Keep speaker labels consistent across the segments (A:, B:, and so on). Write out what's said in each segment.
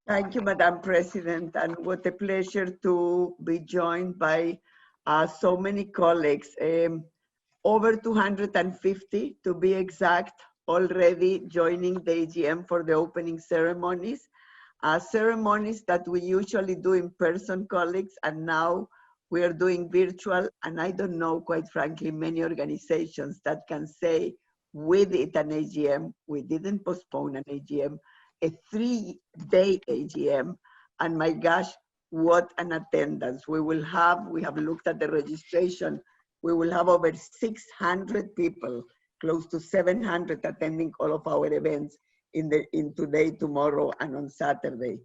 A: Thank you, Madam President, and what a pleasure to be joined by so many colleagues. Over 250 to be exact, already joining the AGM for the opening ceremonies. Ceremonies that we usually do in person, colleagues, and now we are doing virtual, and I don't know, quite frankly, many organizations that can say we did an AGM, we didn't postpone an AGM, a 3-day AGM, and my gosh, what an attendance. We have looked at the registration, we will have over 600 people, close to 700 attending all of our events in today, tomorrow, and on Saturday.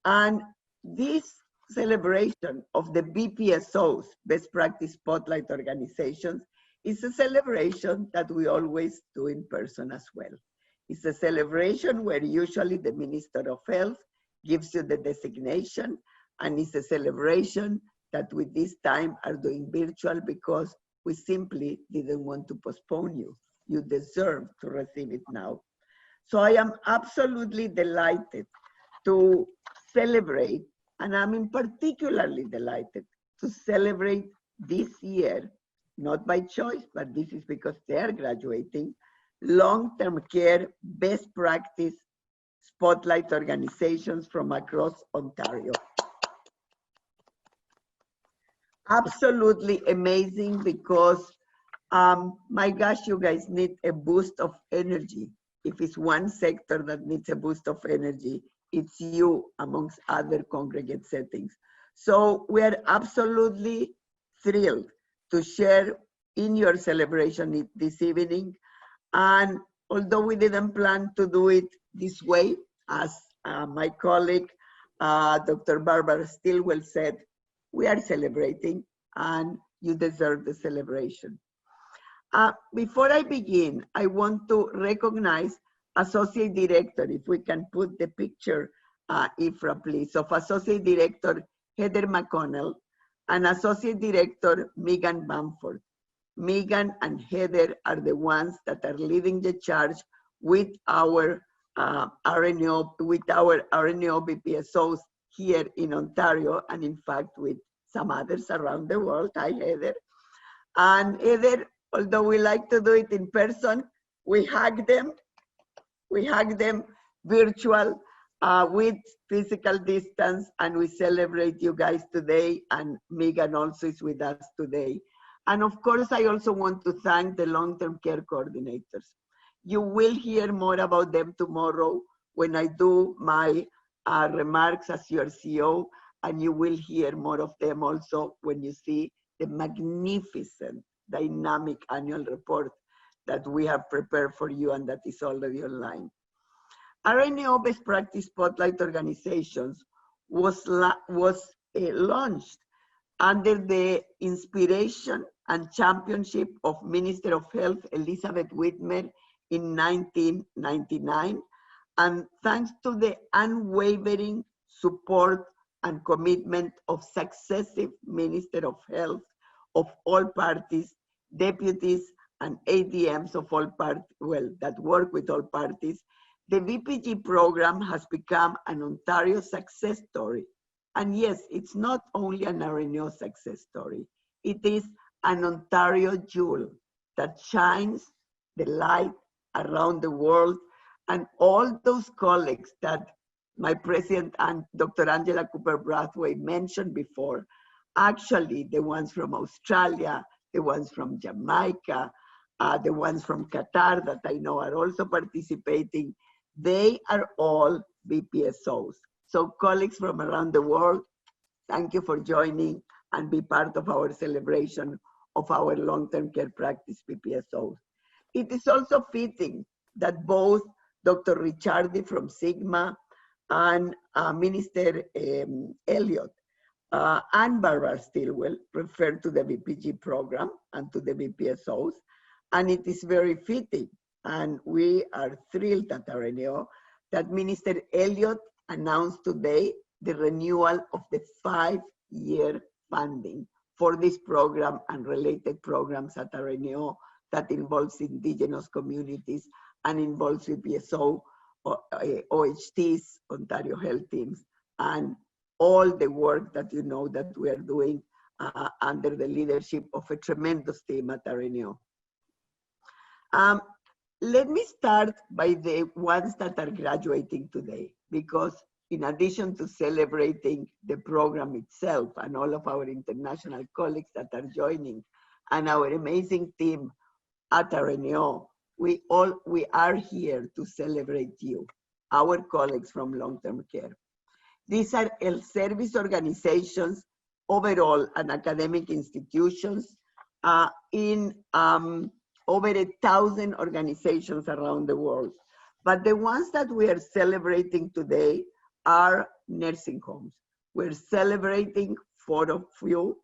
A: And this celebration of the BPSOs, Best Practice Spotlight Organizations, is a celebration that we always do in person as well. It's a celebration where usually the Minister of Health gives you the designation, and it's a celebration that we this time are doing virtual because we simply didn't want to postpone you. You deserve to receive it now. So I am absolutely delighted to celebrate, and I'm particularly delighted to celebrate this year, not by choice, but this is because they are graduating, long-term care best practice spotlight organizations from across Ontario. Absolutely amazing because, my gosh, you guys need a boost of energy. If it's one sector that needs a boost of energy, it's you amongst other congregate settings. So we are absolutely thrilled to share in your celebration this evening. And although we didn't plan to do it this way, as my colleague, Dr. Barbara Stilwell said, we are celebrating and you deserve the celebration. Before I begin, I want to recognize Associate Director, if we can put the picture, Ifra, please, of Associate Director Heather Mcconnell and Associate Director Megan Bamford. Megan and Heather are the ones that are leading the charge with our RNO BPSOs here in Ontario, and in fact with some others around the world. Hi, Heather. And Heather, although we like to do it in person, we hug them virtual with physical distance, and we celebrate you guys today, and Megan also is with us today. And of course, I also want to thank the long-term care coordinators. You will hear more about them tomorrow when I do my remarks as your CEO, and you will hear more of them also when you see the magnificent, dynamic annual report that we have prepared for you and that is already online. RNO Best Practice Spotlight Organizations was launched under the inspiration and championship of Minister of Health Elizabeth Whitmer in 1999, and thanks to the unwavering support and commitment of successive Minister of Health of all parties, deputies, and ADMs of all parties, well, that work with all parties, the VPG program has become an Ontario success story. And yes, it's not only an RNO success story, it is an Ontario jewel that shines the light around the world, and all those colleagues that my president and Dr. Angela Cooper-Brathwaite mentioned before, actually the ones from Australia, the ones from Jamaica, the ones from Qatar that I know are also participating, they are all BPSOs. So colleagues from around the world, thank you for joining and be part of our celebration of our long-term care practice BPSOs. It is also fitting that both Dr. Ricciardi from Sigma and Minister Elliott and Barbara Stilwell refer to the VPG program and to the BPSOs, and it is very fitting. And we are thrilled at RNO that Minister Elliott announced today the renewal of the 5-year funding for this program and related programs at RNO that involves indigenous communities and involves VPSO OHTs, Ontario Health Teams, and all the work that you know that we are doing under the leadership of a tremendous team at RNO. Let me start by the ones that are graduating today, because in addition to celebrating the program itself and all of our international colleagues that are joining and our amazing team at RNO, we are here to celebrate you, our colleagues from long-term care. These are health service organizations overall and academic institutions in over 1,000 organizations around the world. But the ones that we are celebrating today are nursing homes. We're celebrating 4 of you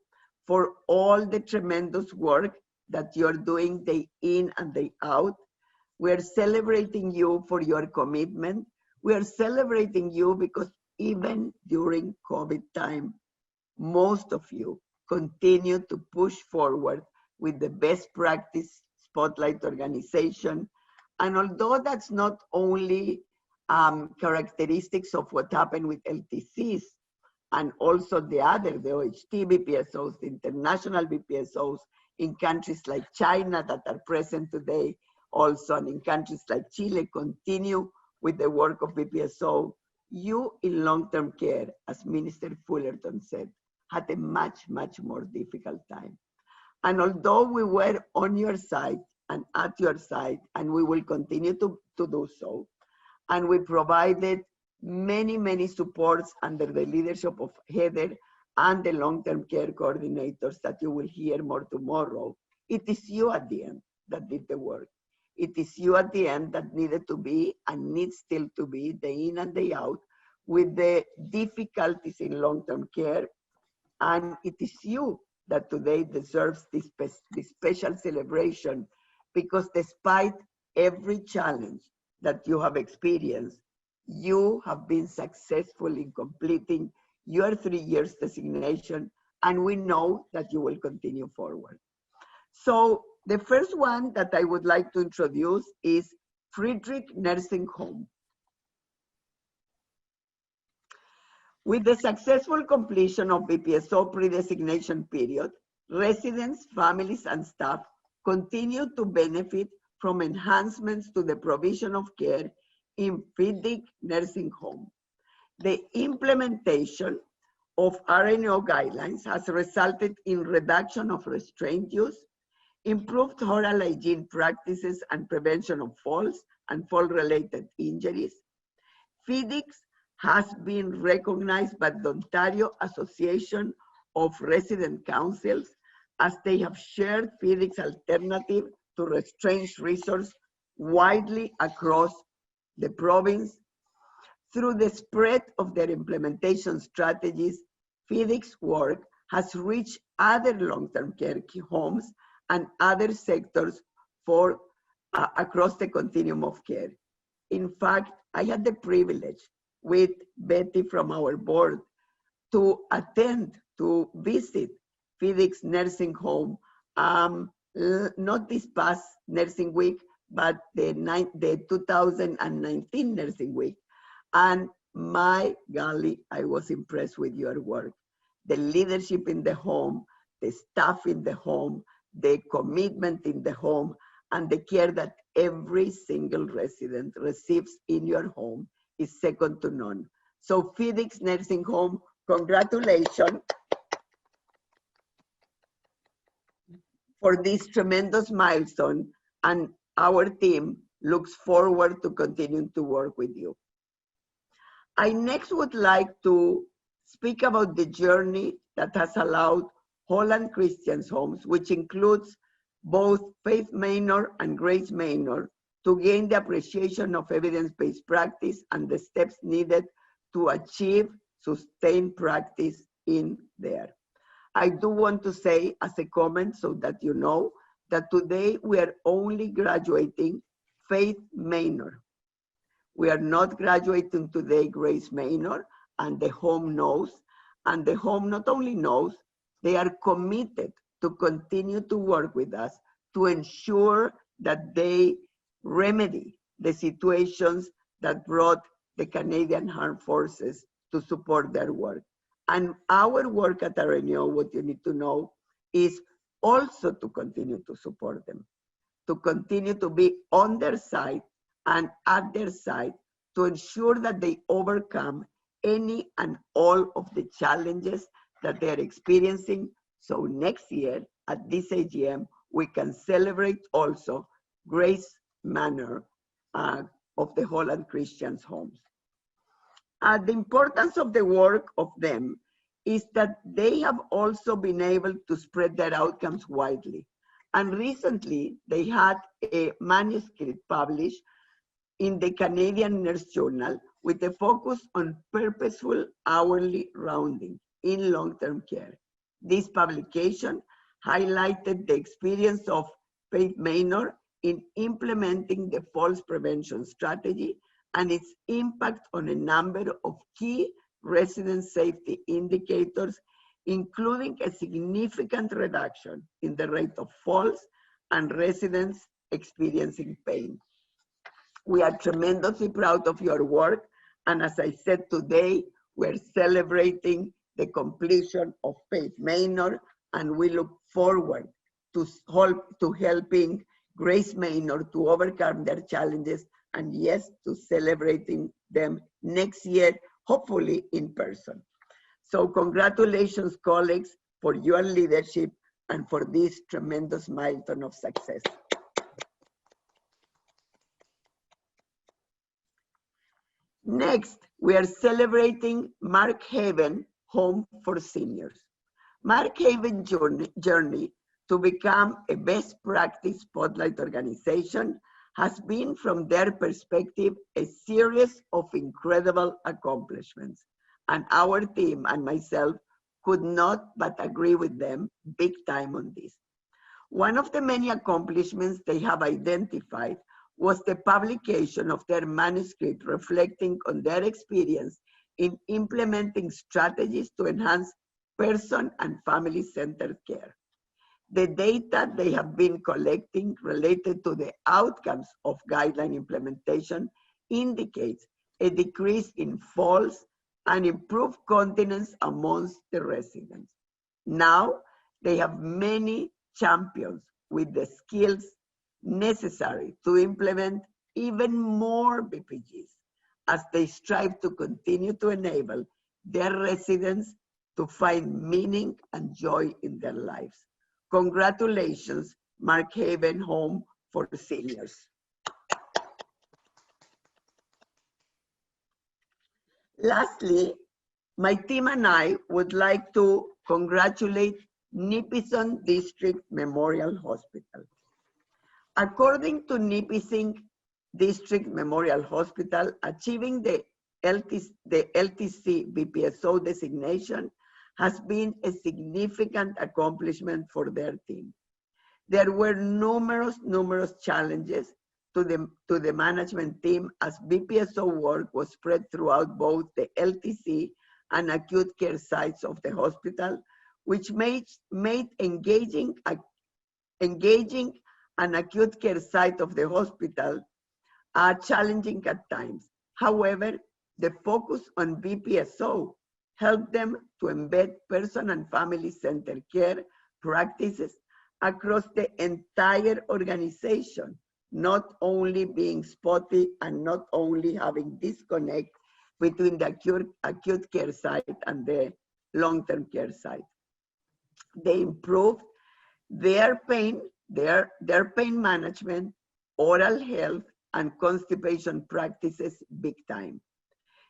A: for all the tremendous work that you're doing day in and day out. We're celebrating you for your commitment. We are celebrating you because even during COVID time, most of you continue to push forward with the best practice spotlight organization. And although that's not only characteristics of what happened with LTCs and also the OHT BPSOs, the international BPSOs in countries like China that are present today, also, and in countries like Chile, continue with the work of BPSO. You in long-term care, as Minister Fullerton said, had a much, much more difficult time. And although we were on your side and at your side, and we will continue to do so, and we provided many, many supports under the leadership of Heather and the long-term care coordinators that you will hear more tomorrow, it is you at the end that did the work. It is you at the end that needed to be and needs still to be day in and day out with the difficulties in long-term care. And it is you that today deserves this special celebration, because despite every challenge that you have experienced, you have been successful in completing your 3 years designation, and we know that you will continue forward. So the first one that I would like to introduce is Friedrich Nursing Home. With the successful completion of BPSO pre-designation period, residents, families, and staff continue to benefit from enhancements to the provision of care in Fiddick Nursing Home. The implementation of RNO guidelines has resulted in reduction of restraint use, improved oral hygiene practices and prevention of falls and fall-related injuries. Fiddick has been recognized by the Ontario Association of Resident Councils as they have shared Fiddick's alternative to restraint resource widely across the province. Through the spread of their implementation strategies, Fiddick's work has reached other long-term care homes and other sectors for across the continuum of care. In fact, I had the privilege with Betty from our board to attend, to visit Fiddick's nursing home, not this past nursing week, but the 2019 nursing week. And my golly, I was impressed with your work. The leadership in the home, the staff in the home, the commitment in the home, and the care that every single resident receives in your home is second to none. So Fiddick's Nursing Home, congratulations for this tremendous milestone, and our team looks forward to continuing to work with you. I next would like to speak about the journey that has allowed Holland Christians Homes, which includes both Faith Manor and Grace Manor, to gain the appreciation of evidence-based practice and the steps needed to achieve sustained practice in there. I do want to say as a comment so that you know that today we are only graduating Faith Manor. We are not graduating today Grace Manor, and the home knows, and the home not only knows, they are committed to continue to work with us to ensure that they remedy the situations that brought the Canadian Armed Forces to support their work. And our work at RNO, what you need to know, is also to continue to support them, to continue to be on their side and at their side to ensure that they overcome any and all of the challenges that they are experiencing. So next year at this AGM, we can celebrate also Grace Manor of the Holland Christians' homes. The importance of the work of them is that they have also been able to spread their outcomes widely. And recently, they had a manuscript published in the Canadian Nurse Journal with a focus on purposeful hourly rounding in long-term care. This publication highlighted the experience of Faith Manor in implementing the falls prevention strategy and its impact on a number of key resident safety indicators, including a significant reduction in the rate of falls and residents experiencing pain. We are tremendously proud of your work, and as I said today, we're celebrating the completion of Faith Manor, and we look forward to helping Grace Manor to overcome their challenges, and yes, to celebrating them next year, hopefully in person. So congratulations, colleagues, for your leadership and for this tremendous milestone of success. Next, we are celebrating Markhaven Home for Seniors. Markhaven journey to become a best practice spotlight organization has been, from their perspective, a series of incredible accomplishments. And our team and myself could not but agree with them big time on this. One of the many accomplishments they have identified was the publication of their manuscript reflecting on their experience in implementing strategies to enhance person and family-centered care. The data they have been collecting related to the outcomes of guideline implementation indicates a decrease in falls and improved continence amongst the residents. Now, they have many champions with the skills necessary to implement even more BPGs as they strive to continue to enable their residents to find meaning and joy in their lives. Congratulations, Markhaven Home for Seniors. Lastly, my team and I would like to congratulate Nipissing District Memorial Hospital. According to Nipissing District Memorial Hospital, achieving the LTC BPSO designation has been a significant accomplishment for their team. There were numerous challenges to the management team as BPSO work was spread throughout both the LTC and acute care sites of the hospital, which made engaging an acute care site of the hospital challenging at times. However, the focus on BPSO helped them to embed person and family-centered care practices across the entire organization, not only being spotty and not only having disconnect between the acute care site and the long-term care site. They improved their pain management, oral health, and constipation practices big time.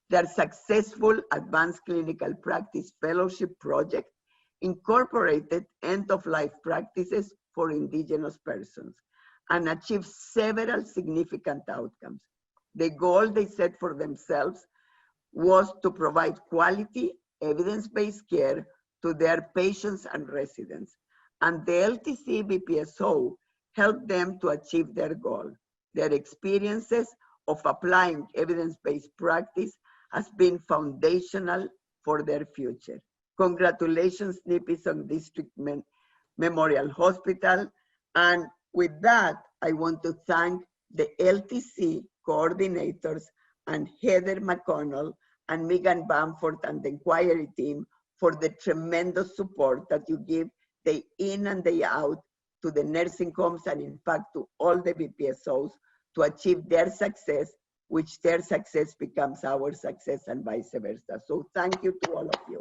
A: Their successful Advanced Clinical Practice Fellowship project incorporated end-of-life practices for Indigenous persons and achieved several significant outcomes. The goal they set for themselves was to provide quality, evidence-based care to their patients and residents. And the LTC BPSO helped them to achieve their goal. Their experiences of applying evidence-based practice has been foundational for their future. Congratulations, Nipissing District Memorial Hospital. And with that, I want to thank the LTC coordinators and Heather Mcconnell and Megan Bamford and the inquiry team for the tremendous support that you give day in and day out to the nursing homes and in fact to all the BPSOs to achieve their success, which their success becomes our success and vice versa. So thank you to all of you.